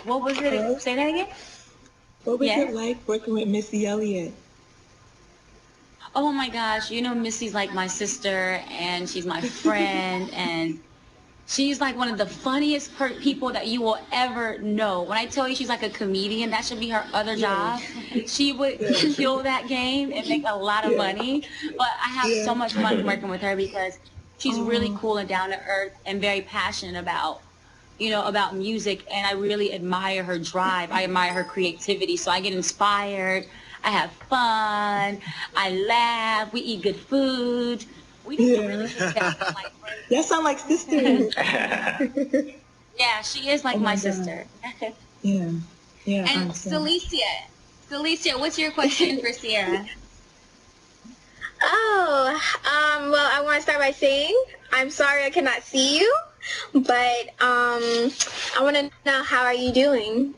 What was Hello? it? Say that again? What was it Yes? like working with Missy Elliott? Oh my gosh, you know Missy's like my sister and she's my friend and she's like one of the funniest people that you will ever know. When I tell you she's like a comedian, that should be her other Yeah. job. She would Yeah. kill that game and make a lot of Yeah. money. But I have so Yeah. much fun working with her because she's really Oh, cool and down to earth and very passionate about, about music. And I really admire her drive. I admire her creativity. So I get inspired. I have fun. I laugh. We eat good food. We just really yeah. kick back and like Y'all sound like sisters. yeah, she is Oh like my my God. sister. Yeah. Yeah, I And understand. Celicia, what's your question for Ciara? Oh, well, I want to start by saying I'm sorry I cannot see you, but I want to know how are you doing?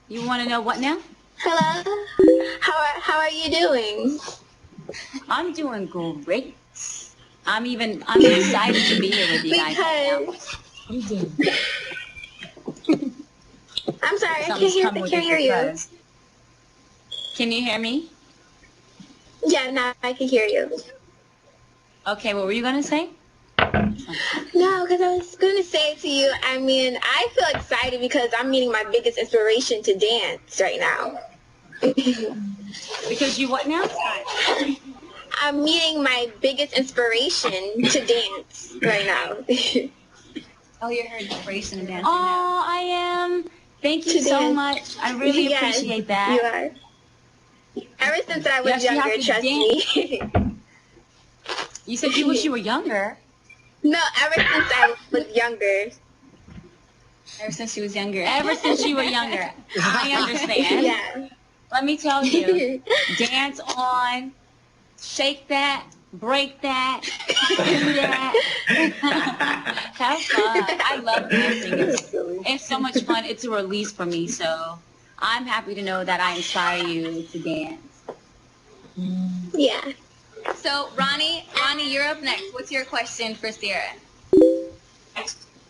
You want to know what now? Hello? How are you doing? I'm doing great. I'm excited to be here with you guys right now. Because I'm doing. I'm sorry, Something's coming I with can't it hear you. because. Can you hear me? Yeah, now I can hear you. Okay, what were you gonna say? No, because I was going to say to you, I mean, I feel excited because I'm meeting my biggest inspiration to dance right now. Because you what now? I'm meeting my biggest inspiration to dance right now. Oh, you're her inspiration and dancing now. Oh, I am. Thank you To so dance. much. I really Yes, appreciate you that. are. Ever since I was Yes, you have younger, to trust dance. me. You said you wish you were younger. No, ever since I was younger. Ever since she was younger. Ever since you were younger. I understand. Yeah. Let me tell you. Dance on. Shake that, break that, do that. Have fun. I love dancing. It's so much fun. It's a release for me. So I'm happy to know that I inspire you to dance. Yeah. So, Ronnie, you're up next. What's your question for Ciara?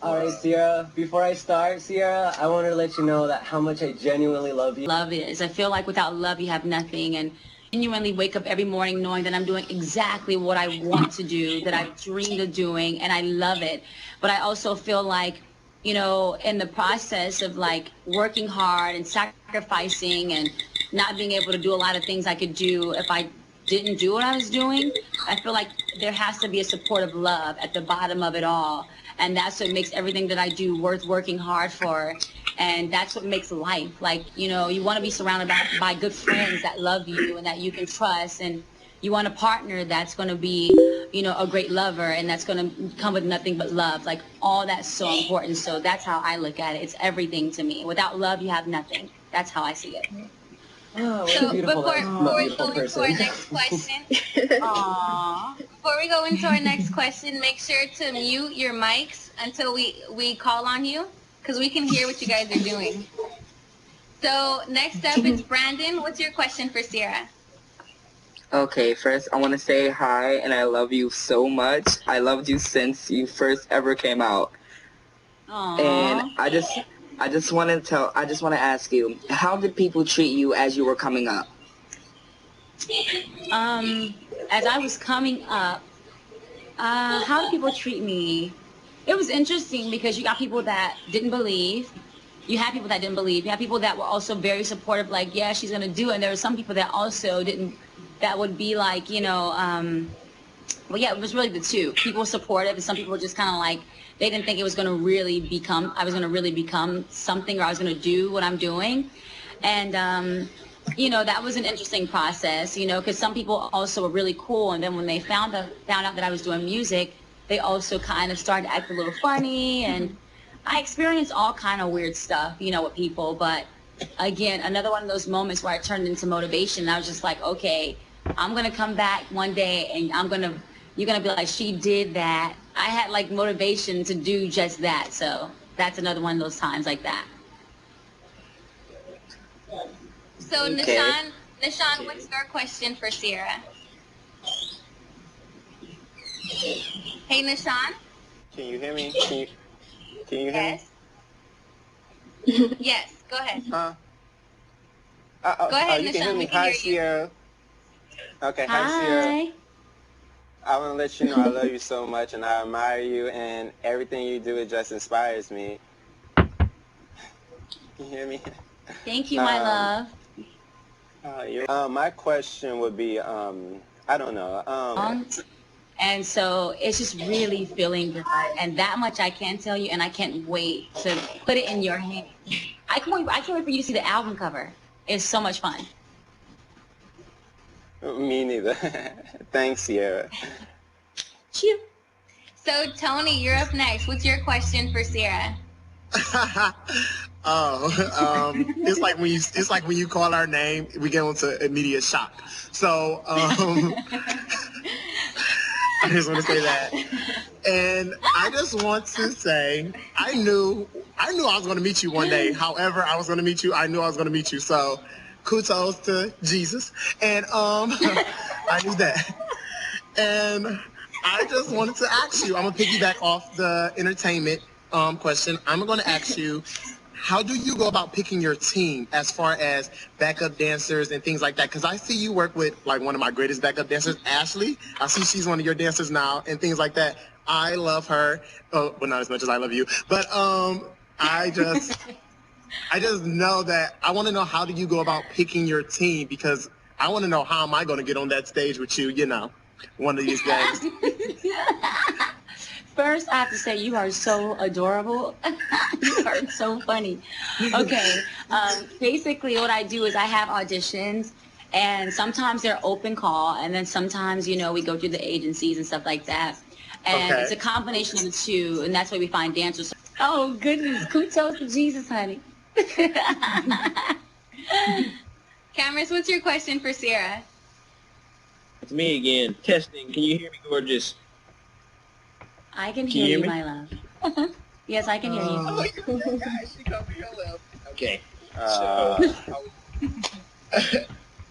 Alright, Ciara, before I start, Ciara, I want to let you know that how much I genuinely love you. Love is. I feel like without love, you have nothing. And genuinely wake up every morning knowing that I'm doing exactly what I want to do, that I've dreamed of doing, and I love it. But I also feel like, in the process of like working hard and sacrificing and not being able to do a lot of things I could do if I didn't do what I was doing, I feel like there has to be a support of love at the bottom of it all. And that's what makes everything that I do worth working hard for. And that's what makes life. Like, you want to be surrounded by good friends that love you and that you can trust. And you want a partner that's going to be, a great lover and that's going to come with nothing but love. Like, all that's so important. So that's how I look at it. It's everything to me. Without love, you have nothing. That's how I see it. Oh, what a So, beautiful, before we beautiful go into person. our next question, Aww. before we go into our next question, make sure to mute your mics until we call on you, because we can hear what you guys are doing. So, next up is Brandon. What's your question for Ciara? Okay, first I want to say hi and I love you so much. I loved you since you first ever came out. Aww. And I just want to ask you, how did people treat you as you were coming up? As I was coming up, how do people treat me? It was interesting because you got people that didn't believe. You had people that didn't believe. You had people that were also very supportive, like, yeah, she's going to do it. And there were some people that also didn't, that would be like, well, yeah, it was really the two. People were supportive and some people were just kind of like, they didn't think it was going to really become, I was going to really become something or I was going to do what I'm doing. And, that was an interesting process, because some people also were really cool. And then when they found out that I was doing music, they also kind of started to act a little funny. And I experienced all kind of weird stuff, with people. But again, another one of those moments where I turned into motivation. I was just like, okay, I'm going to come back one day and you're going to be like, she did that. I had like motivation to do just that. So that's another one of those times like that. So, Okay. Nishan, what's your question for Ciara? Hey, Nishan? Can you hear me? Can you hear me? Yes. Yes, go ahead. Go ahead, you can Nishan, hear me. we can Hi, hear you. Sierra. Okay, hi, Sierra. Hi. I want to let you know I love you so much and I admire you and everything you do, it just inspires me. Can you hear me? Thank you, my Um, love. my question would be, I don't know. And so it's just really feeling good. And that much I can tell you, and I can't wait to put it in your hand. I can't wait for you to see the album cover. It's so much fun. Me neither. Thanks, Sierra. Cheers. So, Tony, you're up next. What's your question for Ciara? It's like when you call our name, we get into immediate shock. So I just want to say that, and I just want to say I knew I was going to meet you one day. However, I was going to meet you. I knew I was going to meet you. So kudos to Jesus, and I knew that, and I just wanted to ask you. I'm gonna piggyback off the entertainment question. I'm going to ask you, how do you go about picking your team as far as backup dancers and things like that? Because I see you work with like one of my greatest backup dancers, Ashley. I see she's one of your dancers now and things like that. I love her. Oh, well, not as much as I love you, but I just know that I want to know, how do you go about picking your team? Because I want to know, how am I going to get on that stage with you? You know, one of these days. First, I have to say you are so adorable. You are so funny. Okay. Basically, what I do is I have auditions, and sometimes they're open call, and then sometimes, we go through the agencies and stuff like that. And Okay. it's a combination of the two, and that's why we find dancers. Oh, goodness. Kudos to Jesus, honey. Cameras, what's your question for Ciara? It's me again. Testing. Can you hear me, gorgeous? I can Can hear you hear you, me? my love. Yes, I can hear you. Okay. So,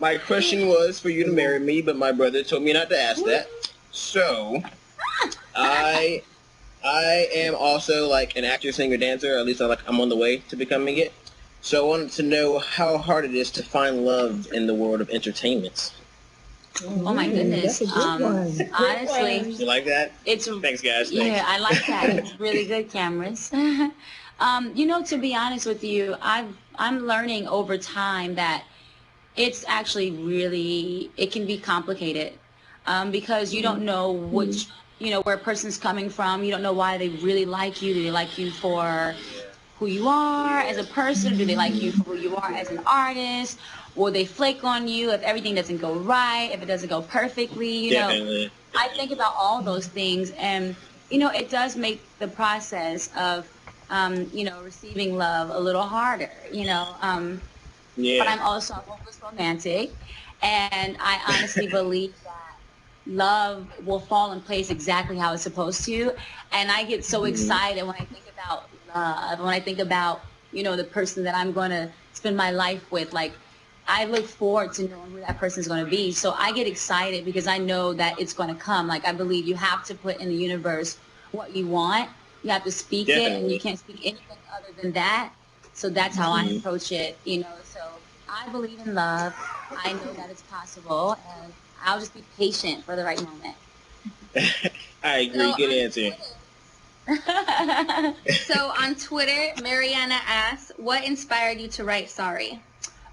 my question was for you to marry me, but my brother told me not to ask that. So, I am also like an actor, singer, dancer. Or at least I'm on the way to becoming it. So I wanted to know how hard it is to find love in the world of entertainment. Oh my goodness. That's a good one. Honestly, You like that? it's Thanks, guys. Thanks. yeah, I like that. It's really good, cameras. To be honest with you, I'm learning over time that it's actually really, it can be complicated, because you don't know which, where a person's coming from. You don't know why they really like you. Do they like you for who you are as a person? Do they like you for who you are as an artist? Will they flake on you if everything doesn't go right, if it doesn't go perfectly? Definitely. I think about all those things, and it does make the process of receiving love a little harder. Yeah. But I'm also a hopeless romantic, and I honestly believe that love will fall in place exactly how it's supposed to. And I get so excited when I think about love, when I think about, the person that I'm going to spend my life with. Like, I look forward to knowing who that person is going to be. So I get excited because I know that it's going to come. Like, I believe you have to put in the universe what you want. You have to speak it, and you can't speak anything other than that. So that's how I approach it, So I believe in love. I know that it's possible, and I'll just be patient for the right moment. I agree. Good answer. So on Twitter, Mariana asks, what inspired you to write Sorry?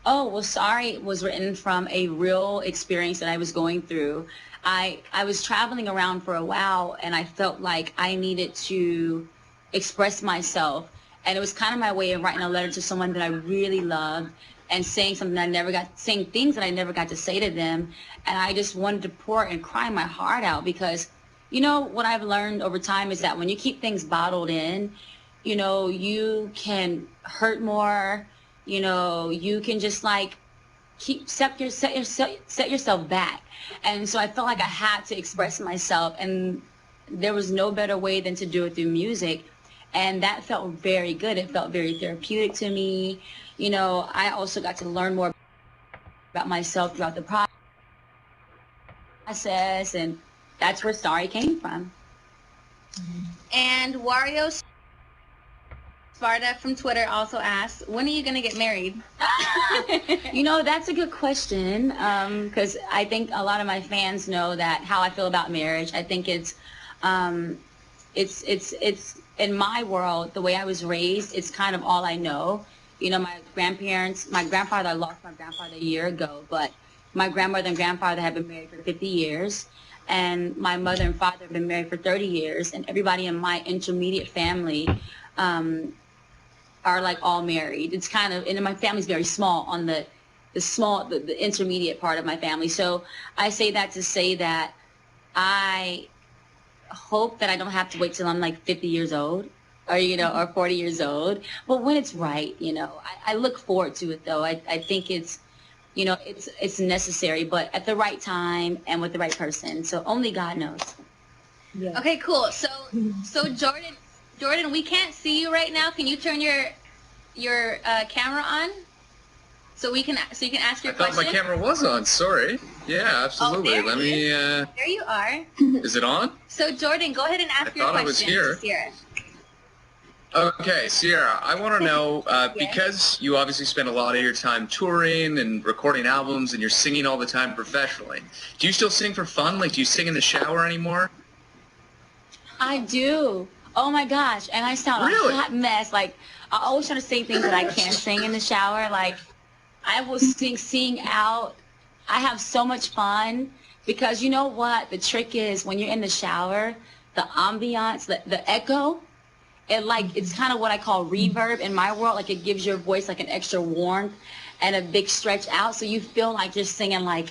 Oh, well, Sorry was written from a real experience that I was going through. I was traveling around for a while, and I felt like I needed to express myself. And it was kind of my way of writing a letter to someone that I really loved, and saying saying things that I never got to say to them. And I just wanted to pour and cry my heart out, because, what I've learned over time is that when you keep things bottled in, you can hurt more. You can just like set yourself back. And so I felt like I had to express myself, and there was no better way than to do it through music. And that felt very good. It felt very therapeutic to me. I also got to learn more about myself throughout the process, and that's where Sorry came from. And Wario Sparta from Twitter also asks, when are you going to get married? You know, that's a good question, because I think a lot of my fans know that how I feel about marriage. I think it's in my world, the way I was raised, it's kind of all I know. You know, my grandfather, I lost my grandfather a year ago, but my grandmother and grandfather have been married for 50 years, and my mother and father have been married for 30 years, and everybody in my intermediate family are like all married. It's kind of, and my family's very small on the intermediate part of my family. So I say that to say that I hope that I don't have to wait till I'm like 50 years old or, you know, or 40 years old. But when it's right, you know, I look forward to it though. I think it's, you know, it's necessary, but at the right time and with the right person. So only God knows. Yeah. Okay, cool. So Jordan, we can't see you right now. Can you turn your camera on so you can ask your question? I thought my camera was on. Sorry. Yeah, absolutely. Oh, Let me. There you are. Is it on? So Jordan, go ahead and ask your question. I was here. Ciara. Okay, Ciara, I want to know, because you obviously spend a lot of your time touring and recording albums and you're singing all the time professionally, do you still sing for fun? Like, do you sing in the shower anymore? I do. Oh my gosh. And I sound Really? a hot mess. Like, I always try to say things that I can't sing in the shower. Like, I will sing out. I have so much fun because you know what? The trick is when you're in the shower, the ambiance, the echo, it's kind of what I call reverb in my world. Like, it gives your voice like an extra warmth and a big stretch out. So you feel like you're singing like,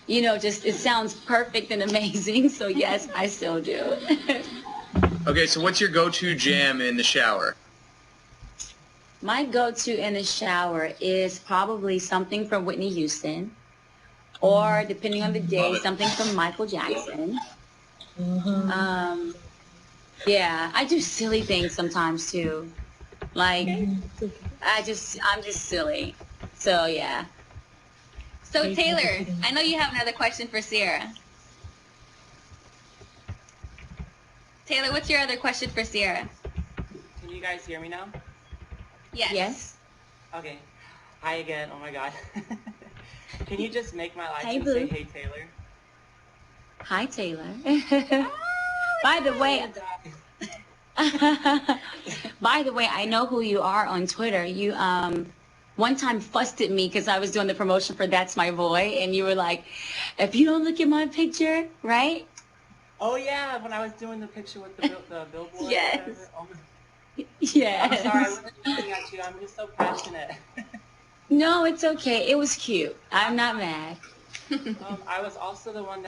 you know, just, it sounds perfect and amazing. So yes, I still do. Okay, so what's your go-to jam in the shower? My go-to in the shower is probably something from Whitney Houston, or depending on the day, something from Michael Jackson. Yeah, I do silly things sometimes too. Like, I'm just silly. So yeah. So Taylor, I know you have another question for Ciara. Taylor, what's your other question for Ciara? Can you guys hear me now? Yes. Yes. Okay. Hi again. Oh my God. Can you just make my life Hey, and boo. say, hey, Taylor? Hi, Taylor. By the way, I know who you are on Twitter. You one time fussed at me because I was doing the promotion for That's My Boy, and you were like, if you don't look at my picture, right? Oh yeah, when I was doing the picture with the billboard. Yes. Or whatever. Oh, Yes. I'm sorry, I wasn't yelling at you. I'm just so passionate. No, it's okay. It was cute. I'm not mad. I was also the one that